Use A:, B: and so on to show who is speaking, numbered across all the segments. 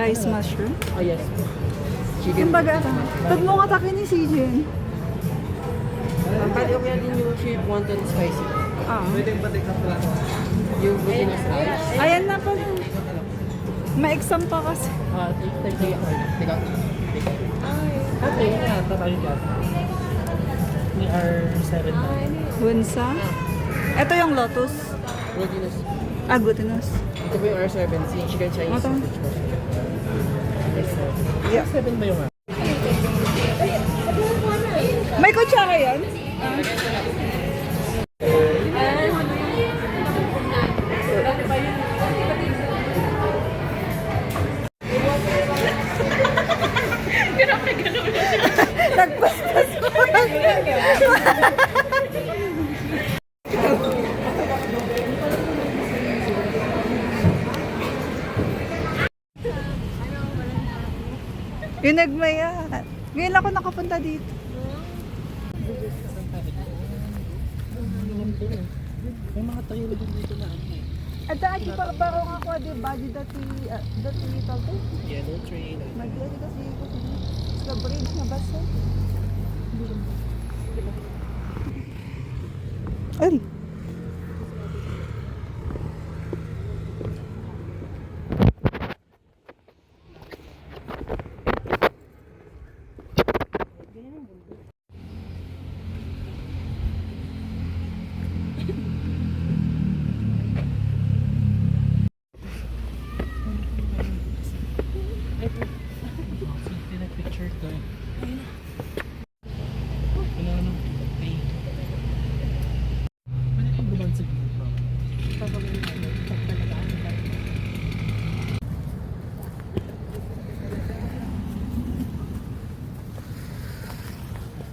A: Rice mushroom?
B: Oh, yes. Chicken.
A: Kumbaga, pag mo katake ni si Jen.
B: Pwede ko yan din yung if you want it spicy.
A: Pwede
B: Yung glutinous rice.
A: Ayan na pala. Ma-exam pa kasi.
B: Take out. Okay, tayo dyan. We are 7 na.
A: Bunsa. Ito yung lotus.
B: Glutinous.
A: Glutinous.
B: Ito po yung R7, chicken Chinese.
A: Ito.
B: Yeah. 7 ba yung
A: May kutsara yan? Nagpaspas ko. Yung nagmaya. Ngayon ako nakapunta dito.
B: May mga tayo din dito na ano.
A: At dati pa barong ako di body dati ito ko.
B: Yellow train.
A: Maglali kasi ko sa bridge na basta. Ay.
B: Picture ko.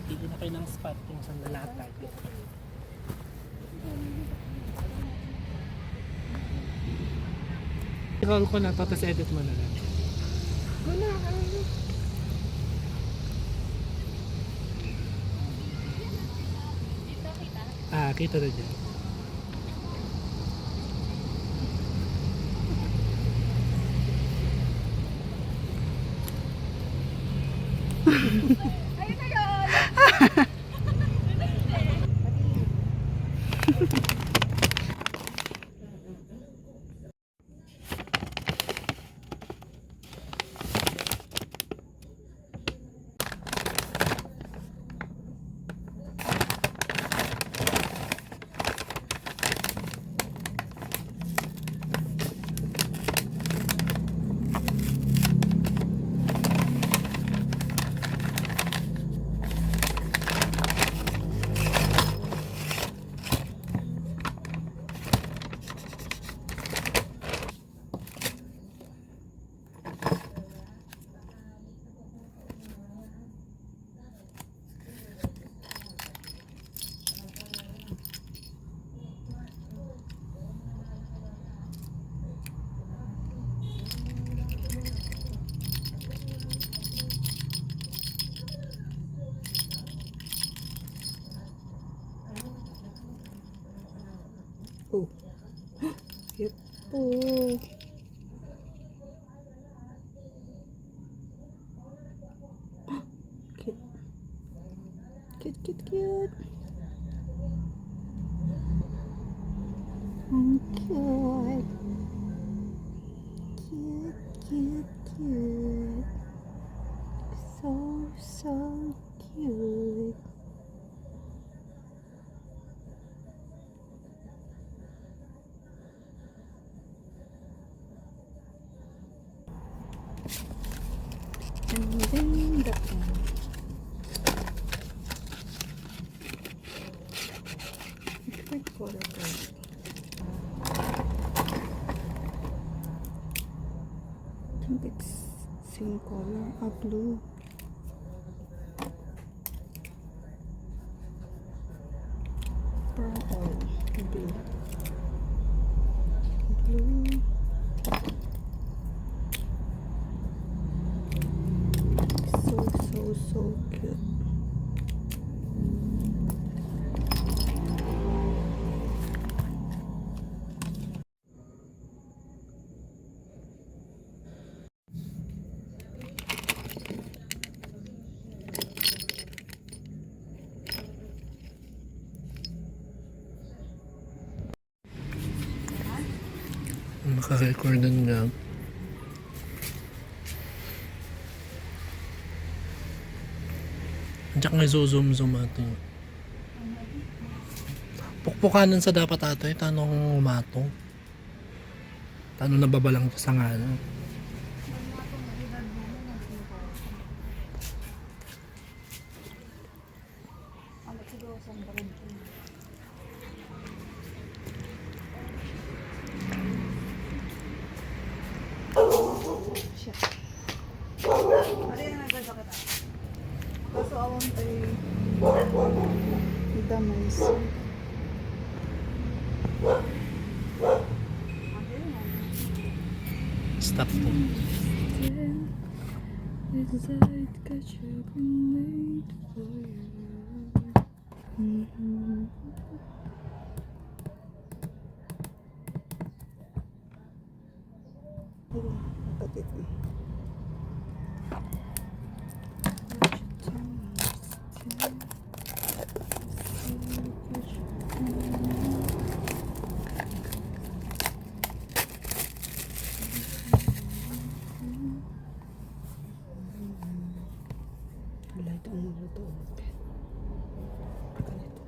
B: Hindi na kayo ng spot kung saan lalatag. I-roll ko na to, tapos edit mo na lang. Kita na dyan.
A: Ayun na yun! Oh. Cute po. Cute. Cute. Ang cute. Cute. So cute. And then that one. Different color guys. I think it's same color, blue. Brown blue. So cute.
C: Naka-recordan nga. Diyak nga zoom ato. Pukpukanan sa dapat ato eh. Tanong umatong. Tanong nababalang sa nga.
A: Ano yung nagdadakit ako? Kaso awang tayo damay sa
C: Stop po.
A: kapatid mo. Wala ito ang magluto. Ganito.